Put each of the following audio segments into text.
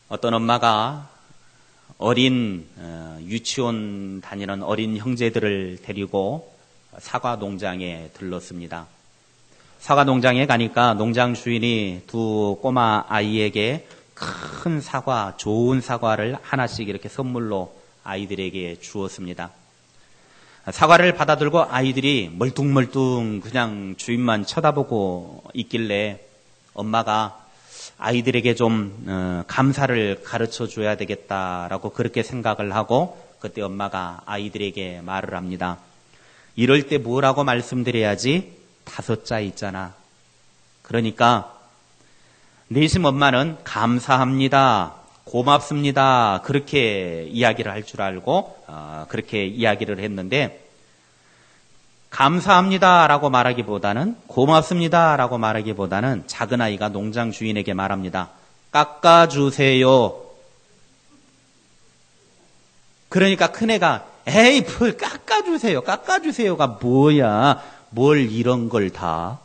어떤 엄마가 어린 유치원 다니는 어린 형제들을 데리고 사과 농장에 들렀습니다. 사과 농장에 가니까 농장 주인이 두 꼬마 아이에게 큰 사과, 좋은 사과를 하나씩 이렇게 선물로 아이들에게 주었습니다. 사과를 받아들고 아이들이 멀뚱멀뚱 그냥 주인만 쳐다보고 있길래 엄마가 아이들에게 좀 감사를 가르쳐 줘야 되겠다라고 그렇게 생각을 하고 그때 엄마가 아이들에게 말을 합니다. 이럴 때 뭐라고 말씀드려야지? 5자 있잖아. 그러니까 내심 엄마는 감사합니다, 고맙습니다 그렇게 이야기를 할 줄 알고 그렇게 이야기를 했는데, 감사합니다라고 말하기보다는, 고맙습니다라고 말하기보다는 작은 아이가 농장 주인에게 말합니다. 깎아주세요. 그러니까 큰애가 에이 뭘 깎아주세요, 깎아주세요가 뭐야, 뭘 이런 걸 다.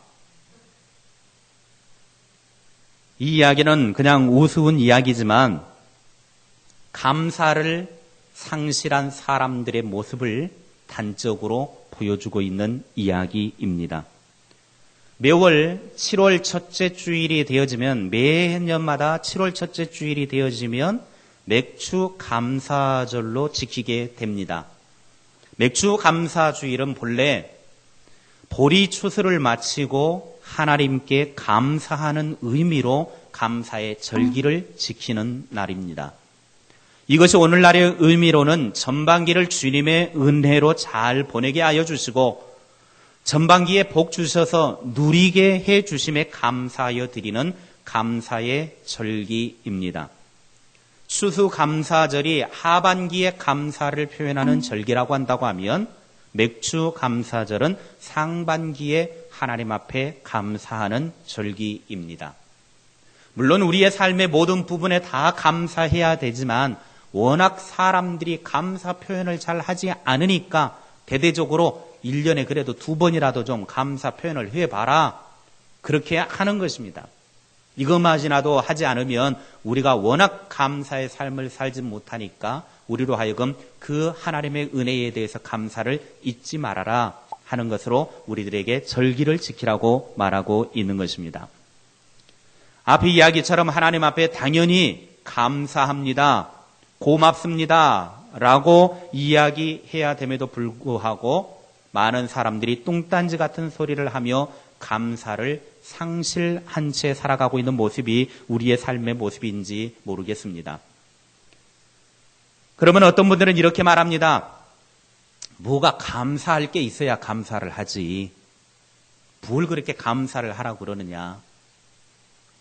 이 이야기는 그냥 우스운 이야기지만 감사를 상실한 사람들의 모습을 단적으로 보여주고 있는 이야기입니다. 매월 7월 첫째 주일이 되어지면, 매년마다 7월 첫째 주일이 되어지면 맥주 감사절로 지키게 됩니다. 맥주 감사주일은 본래 보리 추수를 마치고 하나님께 감사하는 의미로 감사의 절기를 지키는 날입니다. 이것이 오늘날의 의미로는 전반기를 주님의 은혜로 잘 보내게 하여 주시고 전반기에 복 주셔서 누리게 해 주심에 감사하여 드리는 감사의 절기입니다. 추수감사절이 하반기의 감사를 표현하는 절기라고 한다고 하면, 맥추감사절은 상반기에 하나님 앞에 감사하는 절기입니다. 물론 우리의 삶의 모든 부분에 다 감사해야 되지만 워낙 사람들이 감사 표현을 잘 하지 않으니까 대대적으로 1년에 그래도 2번이라도 좀 감사 표현을 해봐라, 그렇게 하는 것입니다. 이것만이라도 하지 않으면 우리가 워낙 감사의 삶을 살지 못하니까 우리로 하여금 그 하나님의 은혜에 대해서 감사를 잊지 말아라 하는 것으로 우리들에게 절기를 지키라고 말하고 있는 것입니다. 앞의 이야기처럼 하나님 앞에 당연히 감사합니다, 고맙습니다 라고 이야기해야 됨에도 불구하고 많은 사람들이 뚱딴지 같은 소리를 하며 감사를 상실한 채 살아가고 있는 모습이 우리의 삶의 모습인지 모르겠습니다. 그러면 어떤 분들은 이렇게 말합니다. 뭐가 감사할 게 있어야 감사를 하지, 뭘 그렇게 감사를 하라고 그러느냐,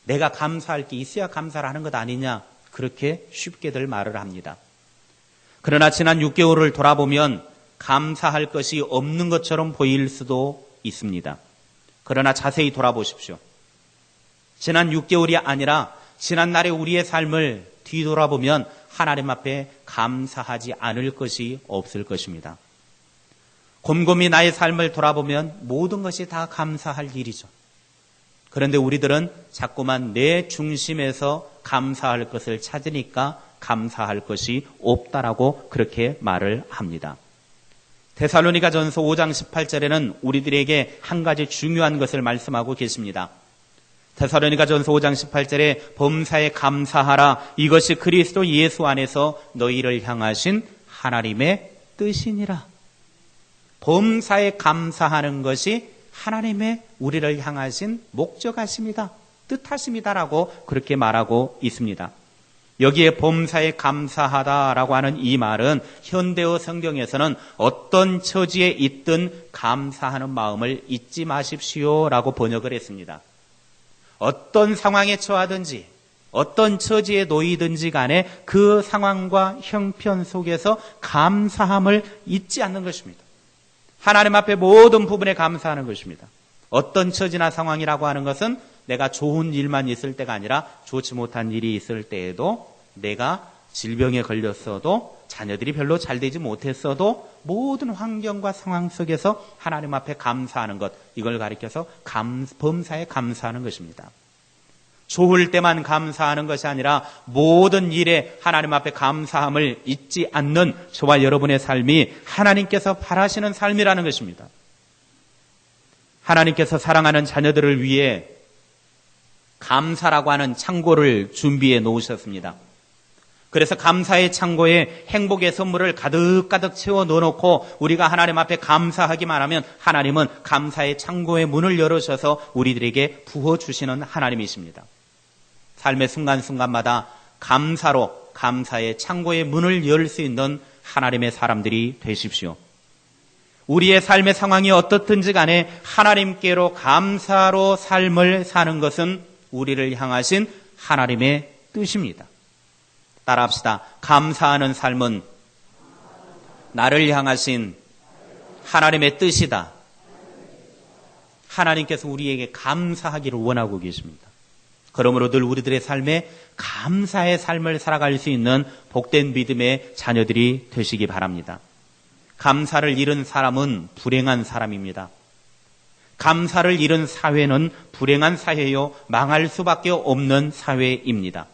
내가 감사할 게 있어야 감사를 하는 것 아니냐, 그렇게 쉽게들 말을 합니다. 그러나 지난 6개월을 돌아보면 감사할 것이 없는 것처럼 보일 수도 있습니다. 그러나 자세히 돌아보십시오. 지난 6개월이 아니라 지난날의 우리의 삶을 뒤돌아보면 하나님 앞에 감사하지 않을 것이 없을 것입니다. 곰곰이 나의 삶을 돌아보면 모든 것이 다 감사할 일이죠. 그런데 우리들은 자꾸만 내 중심에서 감사할 것을 찾으니까 감사할 것이 없다라고 그렇게 말을 합니다. 데살로니가전서 5장 18절에는 우리들에게 한 가지 중요한 것을 말씀하고 계십니다. 데살로니가전서 5장 18절에 범사에 감사하라, 이것이 그리스도 예수 안에서 너희를 향하신 하나님의 뜻이니라. 범사에 감사하는 것이 하나님의 우리를 향하신 목적하십니다, 뜻하십니다라고 그렇게 말하고 있습니다. 여기에 범사에 감사하다라고 하는 이 말은 현대어 성경에서는 어떤 처지에 있든 감사하는 마음을 잊지 마십시오라고 번역을 했습니다. 어떤 상황에 처하든지 어떤 처지에 놓이든지 간에 그 상황과 형편 속에서 감사함을 잊지 않는 것입니다. 하나님 앞에 모든 부분에 감사하는 것입니다. 어떤 처지나 상황이라고 하는 것은 내가 좋은 일만 있을 때가 아니라 좋지 못한 일이 있을 때에도, 내가 질병에 걸렸어도, 자녀들이 별로 잘 되지 못했어도 모든 환경과 상황 속에서 하나님 앞에 감사하는 것, 이걸 가리켜서 범사에 감사하는 것입니다. 좋을 때만 감사하는 것이 아니라 모든 일에 하나님 앞에 감사함을 잊지 않는 저와 여러분의 삶이 하나님께서 바라시는 삶이라는 것입니다. 하나님께서 사랑하는 자녀들을 위해 감사라고 하는 창고를 준비해 놓으셨습니다. 그래서 감사의 창고에 행복의 선물을 가득가득 채워 넣어놓고 우리가 하나님 앞에 감사하기만 하면 하나님은 감사의 창고의 문을 열어셔서 우리들에게 부어주시는 하나님이십니다. 삶의 순간순간마다 감사로 감사의 창고의 문을 열 수 있는 하나님의 사람들이 되십시오. 우리의 삶의 상황이 어떻든지 간에 하나님께로 감사로 삶을 사는 것은 우리를 향하신 하나님의 뜻입니다. 따라합시다. 감사하는 삶은 나를 향하신 하나님의 뜻이다. 하나님께서 우리에게 감사하기를 원하고 계십니다. 그러므로 늘 우리들의 삶에 감사의 삶을 살아갈 수 있는 복된 믿음의 자녀들이 되시기 바랍니다. 감사를 잃은 사람은 불행한 사람입니다. 감사를 잃은 사회는 불행한 사회요, 망할 수밖에 없는 사회입니다.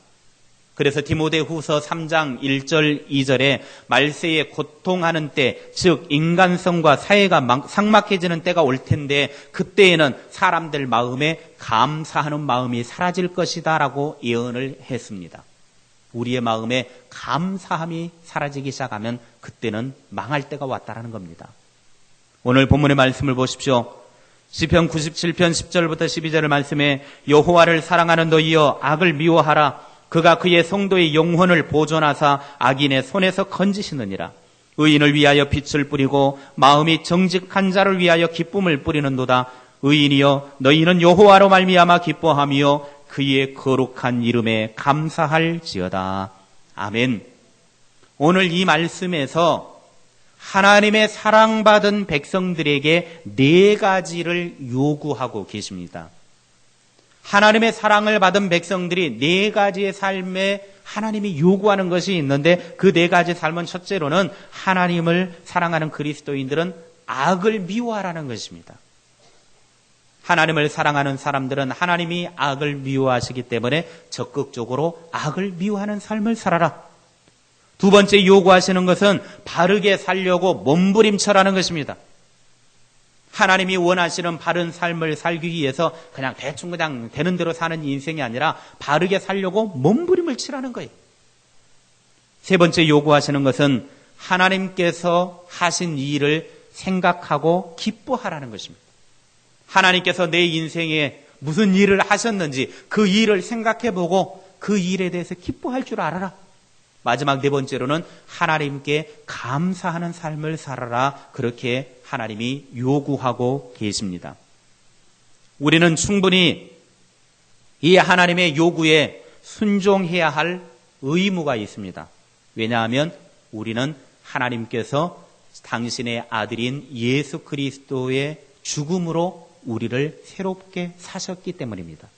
그래서 디모데후서 3장 1절 2절에 말세에 고통하는 때, 즉 인간성과 사회가 삭막해지는 때가 올 텐데 그때에는 사람들 마음에 감사하는 마음이 사라질 것이다 라고 예언을 했습니다. 우리의 마음에 감사함이 사라지기 시작하면 그때는 망할 때가 왔다라는 겁니다. 오늘 본문의 말씀을 보십시오. 시편 97편 10절부터 12절의 말씀에 여호와를 사랑하는 너희여 악을 미워하라. 그가 그의 성도의 영혼을 보존하사 악인의 손에서 건지시느니라. 의인을 위하여 빛을 뿌리고 마음이 정직한 자를 위하여 기쁨을 뿌리는도다. 의인이여 너희는 여호와로 말미암아 기뻐하며 그의 거룩한 이름에 감사할지어다. 아멘. 오늘 이 말씀에서 하나님의 사랑받은 백성들에게 4가지를 요구하고 계십니다. 하나님의 사랑을 받은 백성들이 4가지의 삶에 하나님이 요구하는 것이 있는데 그 4가지 삶은 첫째로는 하나님을 사랑하는 그리스도인들은 악을 미워하라는 것입니다. 하나님을 사랑하는 사람들은 하나님이 악을 미워하시기 때문에 적극적으로 악을 미워하는 삶을 살아라. 두 번째 요구하시는 것은 바르게 살려고 몸부림쳐라는 것입니다. 하나님이 원하시는 바른 삶을 살기 위해서 그냥 대충 그냥 되는 대로 사는 인생이 아니라 바르게 살려고 몸부림을 치라는 거예요. 세 번째 요구하시는 것은 하나님께서 하신 일을 생각하고 기뻐하라는 것입니다. 하나님께서 내 인생에 무슨 일을 하셨는지 그 일을 생각해보고 그 일에 대해서 기뻐할 줄 알아라. 마지막 4번째로는 하나님께 감사하는 삶을 살아라. 그렇게 하나님이 요구하고 계십니다. 우리는 충분히 이 하나님의 요구에 순종해야 할 의무가 있습니다. 왜냐하면 우리는 하나님께서 당신의 아들인 예수 그리스도의 죽음으로 우리를 새롭게 사셨기 때문입니다.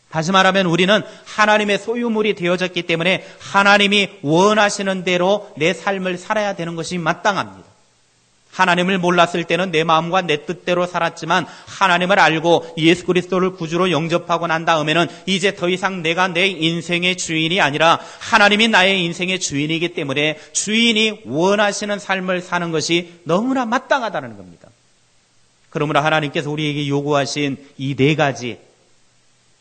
다시 말하면 우리는 하나님의 소유물이 되어졌기 때문에 하나님이 원하시는 대로 내 삶을 살아야 되는 것이 마땅합니다. 하나님을 몰랐을 때는 내 마음과 내 뜻대로 살았지만 하나님을 알고 예수 그리스도를 구주로 영접하고 난 다음에는 이제 더 이상 내가 내 인생의 주인이 아니라 하나님이 나의 인생의 주인이기 때문에 주인이 원하시는 삶을 사는 것이 너무나 마땅하다는 겁니다. 그러므로 하나님께서 우리에게 요구하신 이 4가지,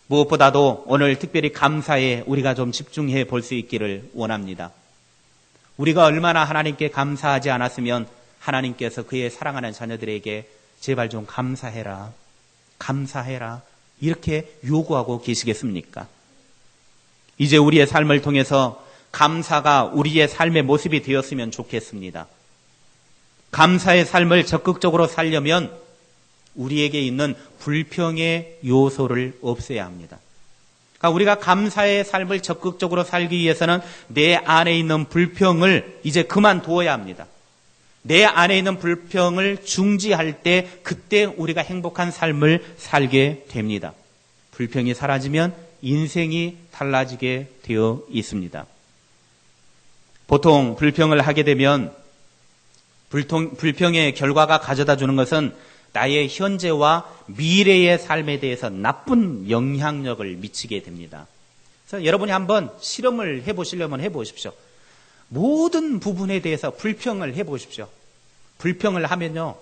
무엇보다도 오늘 특별히 감사에 우리가 좀 집중해 볼 수 있기를 원합니다. 우리가 얼마나 하나님께 감사하지 않았으면 하나님께서 그의 사랑하는 자녀들에게 제발 좀 감사해라, 감사해라 이렇게 요구하고 계시겠습니까? 이제 우리의 삶을 통해서 감사가 우리의 삶의 모습이 되었으면 좋겠습니다. 감사의 삶을 적극적으로 살려면 우리에게 있는 불평의 요소를 없애야 합니다. 그러니까 우리가 감사의 삶을 적극적으로 살기 위해서는 내 안에 있는 불평을 이제 그만두어야 합니다. 내 안에 있는 불평을 중지할 때 그때 우리가 행복한 삶을 살게 됩니다. 불평이 사라지면 인생이 달라지게 되어 있습니다. 보통 불평을 하게 되면 불평의 결과가 가져다 주는 것은 나의 현재와 미래의 삶에 대해서 나쁜 영향력을 미치게 됩니다. 그래서 여러분이 한번 실험을 해보시려면 해보십시오. 모든 부분에 대해서 불평을 해보십시오. 불평을 하면요,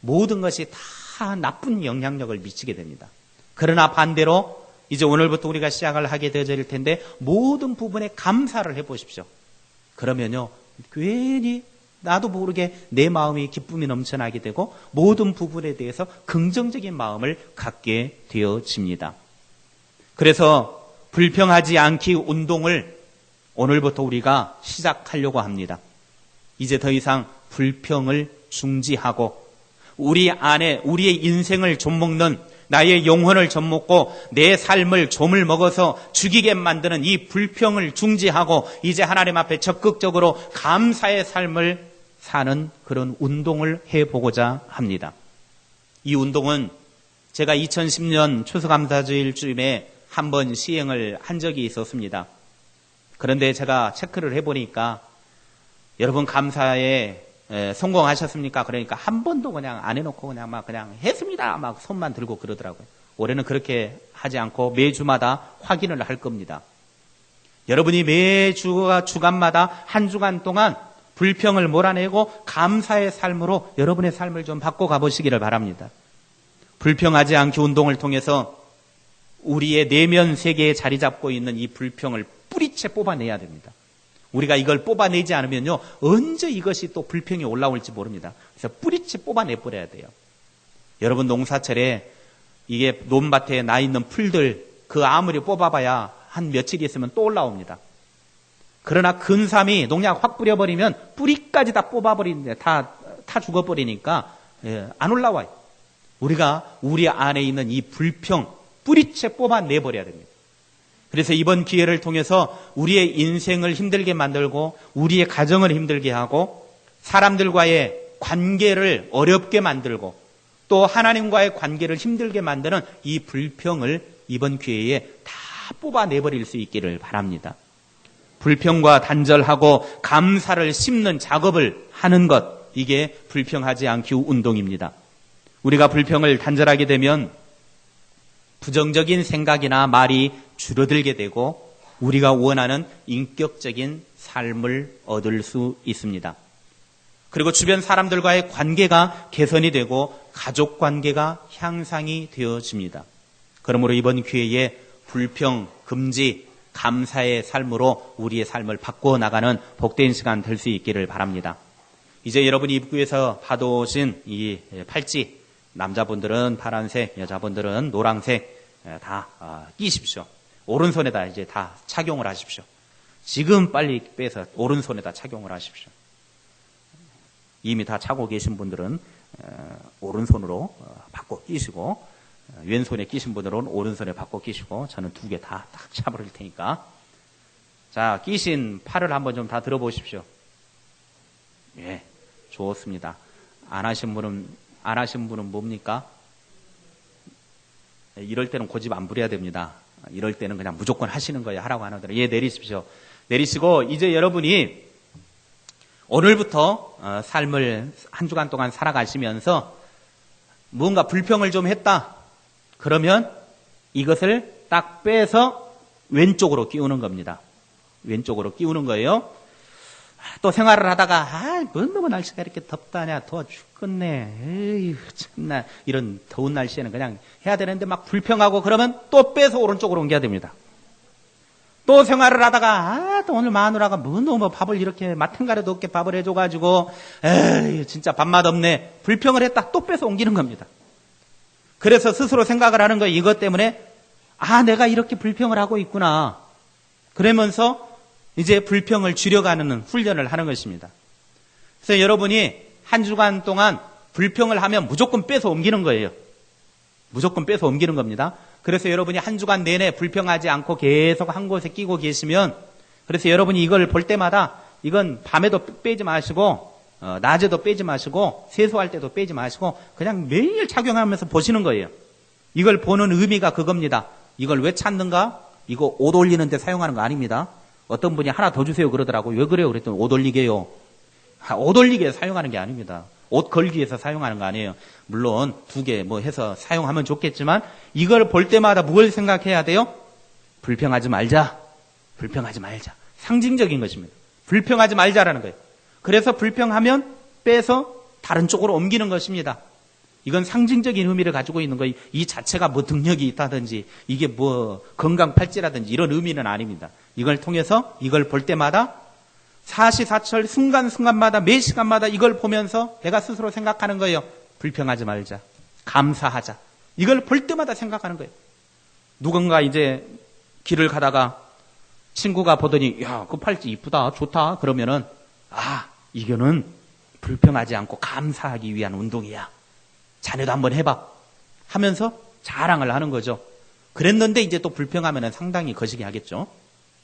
모든 것이 다 나쁜 영향력을 미치게 됩니다. 그러나 반대로 이제 오늘부터 우리가 시작을 하게 되어질 텐데 모든 부분에 감사를 해보십시오. 그러면요, 괜히 나도 모르게 내 마음이 기쁨이 넘쳐나게 되고 모든 부분에 대해서 긍정적인 마음을 갖게 되어집니다. 그래서 불평하지 않기 운동을 오늘부터 우리가 시작하려고 합니다. 이제 더 이상 불평을 중지하고 우리 안에 우리의 인생을 좀먹는, 나의 영혼을 좀먹고 내 삶을 좀을 먹어서 죽이게 만드는 이 불평을 중지하고 이제 하나님 앞에 적극적으로 감사의 삶을 사는 그런 운동을 해보고자 합니다. 이 운동은 제가 2010년 추수감사주일쯤에 한번 시행을 한 적이 있었습니다. 그런데 제가 체크를 해보니까 여러분 감사에 성공하셨습니까? 그러니까 한 번도 그냥 안 해놓고 그냥 했습니다. 막 손만 들고 그러더라고요. 올해는 그렇게 하지 않고 매주마다 확인을 할 겁니다. 여러분이 매주가 주간마다 한 주간 동안 불평을 몰아내고 감사의 삶으로 여러분의 삶을 좀 바꿔가 보시기를 바랍니다. 불평하지 않기 운동을 통해서 우리의 내면 세계에 자리 잡고 있는 이 불평을 뿌리채 뽑아내야 됩니다. 우리가 이걸 뽑아내지 않으면요, 언제 이것이 또 불평이 올라올지 모릅니다. 그래서 뿌리채 뽑아내버려야 돼요. 여러분 농사철에 이게 논밭에 나 있는 풀들 그 아무리 뽑아봐야 한 며칠 있으면 또 올라옵니다. 그러나 근삼이 농약 확 뿌려버리면 뿌리까지 다 뽑아버리는데 다 죽어버리니까 안 올라와요. 우리가 우리 안에 있는 이 불평 뿌리채 뽑아내버려야 됩니다. 그래서 이번 기회를 통해서 우리의 인생을 힘들게 만들고 우리의 가정을 힘들게 하고 사람들과의 관계를 어렵게 만들고 또 하나님과의 관계를 힘들게 만드는 이 불평을 이번 기회에 다 뽑아내버릴 수 있기를 바랍니다. 불평과 단절하고 감사를 심는 작업을 하는 것, 이게 불평하지 않기 운동입니다. 우리가 불평을 단절하게 되면 부정적인 생각이나 말이 줄어들게 되고 우리가 원하는 인격적인 삶을 얻을 수 있습니다. 그리고 주변 사람들과의 관계가 개선이 되고 가족 관계가 향상이 되어집니다. 그러므로 이번 기회에 불평, 금지, 감사의 삶으로 우리의 삶을 바꿔 나가는 복된 시간 될 수 있기를 바랍니다. 이제 여러분이 입구에서 받아오신 이 팔찌, 남자분들은 파란색, 여자분들은 노란색 다 끼십시오. 오른손에다 이제 다 착용을 하십시오. 지금 빨리 빼서 오른손에다 착용을 하십시오. 이미 다 차고 계신 분들은 오른손으로 바꿔 끼시고 왼손에 끼신 분들은 오른손에 바꿔 끼시고 저는 두 개 다 딱 잡을 테니까 자, 끼신 팔을 한번 좀 다 들어보십시오. 예, 좋습니다. 안 하신 분은 뭡니까? 이럴 때는 고집 안 부려야 됩니다. 이럴 때는 그냥 무조건 하시는 거예요. 하라고 하는 대로. 예, 내리십시오. 내리시고 이제 여러분이 오늘부터 삶을 한 주간 동안 살아가시면서 뭔가 불평을 좀 했다. 그러면 이것을 딱 빼서 왼쪽으로 끼우는 겁니다. 왼쪽으로 끼우는 거예요. 또 생활을 하다가 너무 날씨가 이렇게 덥다냐, 더워 죽겠네, 에휴 참나, 이런 더운 날씨에는 그냥 해야 되는데 막 불평하고 그러면 또 빼서 오른쪽으로 옮겨야 됩니다. 또 생활을 하다가 또 오늘 마누라가 너무 밥을 이렇게 맛한 가래도 없게 밥을 해줘가지고 에이 진짜 밥맛 없네, 불평을 했다. 또 빼서 옮기는 겁니다. 그래서 스스로 생각을 하는 거예요. 이것 때문에 내가 이렇게 불평을 하고 있구나. 그러면서 이제 불평을 줄여가는 훈련을 하는 것입니다. 그래서 여러분이 한 주간 동안 불평을 하면 무조건 빼서 옮기는 거예요. 무조건 빼서 옮기는 겁니다. 그래서 여러분이 한 주간 내내 불평하지 않고 계속 한 곳에 끼고 계시면, 그래서 여러분이 이걸 볼 때마다 이건 밤에도 빼지 마시고 낮에도 빼지 마시고 세수할 때도 빼지 마시고 그냥 매일 착용하면서 보시는 거예요. 이걸 보는 의미가 그겁니다. 이걸 왜 찾는가? 이거 옷 올리는 데 사용하는 거 아닙니다. 어떤 분이 하나 더 주세요 그러더라고요. 왜 그래요? 그랬더니 옷 올리게요. 옷 올리기에 사용하는 게 아닙니다. 옷 걸기 위해서 사용하는 거 아니에요. 물론 2개 뭐 해서 사용하면 좋겠지만 이걸 볼 때마다 뭘 생각해야 돼요? 불평하지 말자. 불평하지 말자. 상징적인 것입니다. 불평하지 말자라는 거예요. 그래서 불평하면 빼서 다른 쪽으로 옮기는 것입니다. 이건 상징적인 의미를 가지고 있는 거예요. 이 자체가 뭐 능력이 있다든지 이게 뭐 건강팔찌라든지 이런 의미는 아닙니다. 이걸 통해서 이걸 볼 때마다 사시사철 순간순간마다 매 시간마다 이걸 보면서 내가 스스로 생각하는 거예요. 불평하지 말자. 감사하자. 이걸 볼 때마다 생각하는 거예요. 누군가 이제 길을 가다가 친구가 보더니 야, 그 팔찌 이쁘다. 좋다. 그러면은 이거는 불평하지 않고 감사하기 위한 운동이야. 자네도 한번 해봐. 하면서 자랑을 하는 거죠. 그랬는데 이제 또 불평하면은 상당히 거시기 하겠죠.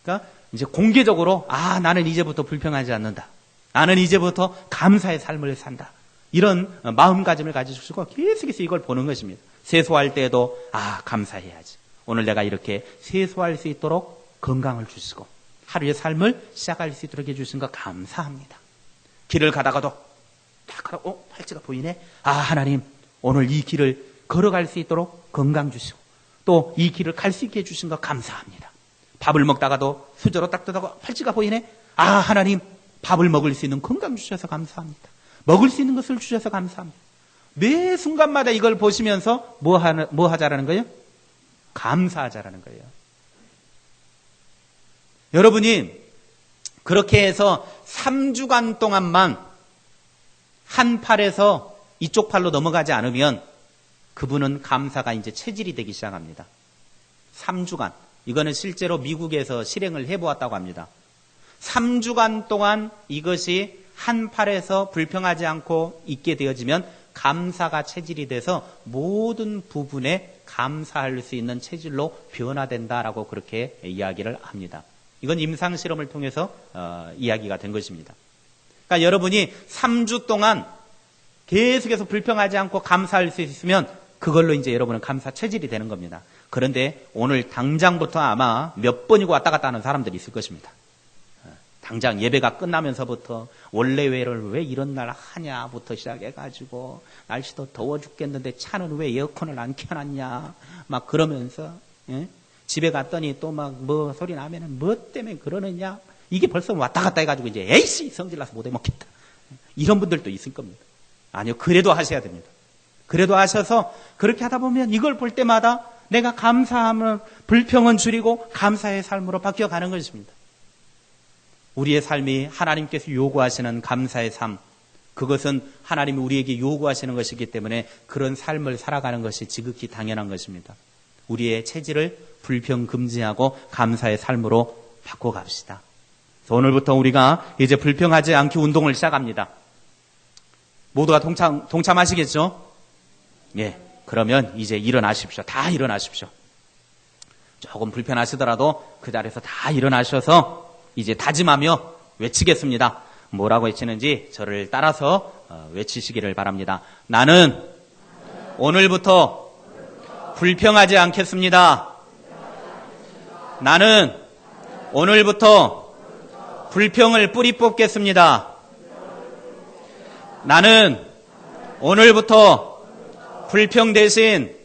그러니까 이제 공개적으로 나는 이제부터 불평하지 않는다. 나는 이제부터 감사의 삶을 산다. 이런 마음가짐을 가지시고 계속해서 이걸 보는 것입니다. 세수할 때에도 감사해야지. 오늘 내가 이렇게 세수할 수 있도록 건강을 주시고 하루의 삶을 시작할 수 있도록 해주신 거 감사합니다. 길을 가다가도 팔찌가 보이네. 하나님 오늘 이 길을 걸어갈 수 있도록 건강 주시고 또 이 길을 갈 수 있게 해주신 거 감사합니다. 밥을 먹다가도 수저로 딱 뜯다가 팔찌가 보이네. 하나님 밥을 먹을 수 있는 건강 주셔서 감사합니다. 먹을 수 있는 것을 주셔서 감사합니다. 매 순간마다 이걸 보시면서 뭐 하자라는 거예요? 감사하자라는 거예요. 여러분이 그렇게 해서 3주간 동안만 한 팔에서 이쪽 팔로 넘어가지 않으면 그분은 감사가 이제 체질이 되기 시작합니다. 3주간. 이거는 실제로 미국에서 실행을 해보았다고 합니다. 3주간 동안 이것이 한 팔에서 불평하지 않고 있게 되어지면 감사가 체질이 돼서 모든 부분에 감사할 수 있는 체질로 변화된다라고 그렇게 이야기를 합니다. 이건 임상실험을 통해서 이야기가 된 것입니다. 그러니까 여러분이 3주 동안 계속해서 불평하지 않고 감사할 수 있으면 그걸로 이제 여러분은 감사 체질이 되는 겁니다. 그런데 오늘 당장부터 아마 몇 번이고 왔다 갔다 하는 사람들이 있을 것입니다. 당장 예배가 끝나면서부터 원래회를 왜 이런 날 하냐부터 시작해가지고 날씨도 더워 죽겠는데 차는 왜 에어컨을 안 켜놨냐 막 그러면서 집에 갔더니 또 막 뭐 소리 나면은 뭐 때문에 그러느냐 이게 벌써 왔다 갔다 해가지고 이제 에이씨 성질나서 못 해먹겠다 이런 분들도 있을 겁니다. 아니요, 그래도 하셔야 됩니다. 그래도 하셔서 그렇게 하다 보면 이걸 볼 때마다 내가 감사하면 불평은 줄이고 감사의 삶으로 바뀌어가는 것입니다. 우리의 삶이 하나님께서 요구하시는 감사의 삶, 그것은 하나님이 우리에게 요구하시는 것이기 때문에 그런 삶을 살아가는 것이 지극히 당연한 것입니다. 우리의 체질을 불평 금지하고 감사의 삶으로 바꿔갑시다. 그래서 오늘부터 우리가 이제 불평하지 않기 운동을 시작합니다. 모두가 동참하시겠죠? 예. 그러면 이제 일어나십시오. 다 일어나십시오. 조금 불편하시더라도 그 자리에서 다 일어나셔서 이제 다짐하며 외치겠습니다. 뭐라고 외치는지 저를 따라서 외치시기를 바랍니다. 나는 오늘부터 불평하지 않겠습니다. 나는 오늘부터 불평을 뿌리 뽑겠습니다. 나는 오늘부터 불평 대신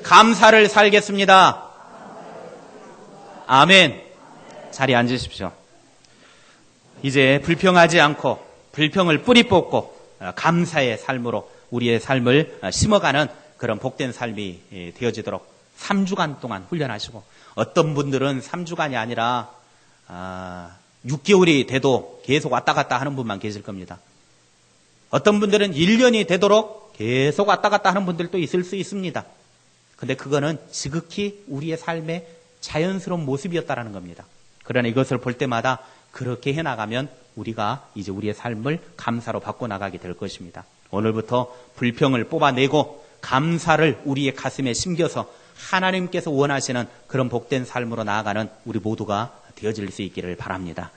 감사를 살겠습니다. 아멘. 자리에 앉으십시오. 이제 불평하지 않고 불평을 뿌리 뽑고 감사의 삶으로 우리의 삶을 심어가는 그런 복된 삶이 되어지도록 3주간 동안 훈련하시고 어떤 분들은 3주간이 아니라 6개월이 돼도 계속 왔다 갔다 하는 분만 계실 겁니다. 어떤 분들은 1년이 되도록 계속 왔다 갔다 하는 분들도 있을 수 있습니다. 근데 그거는 지극히 우리의 삶의 자연스러운 모습이었다라는 겁니다. 그러나 이것을 볼 때마다 그렇게 해나가면 우리가 이제 우리의 삶을 감사로 바꿔나가게 될 것입니다. 오늘부터 불평을 뽑아내고 감사를 우리의 가슴에 심겨서 하나님께서 원하시는 그런 복된 삶으로 나아가는 우리 모두가 되어질 수 있기를 바랍니다.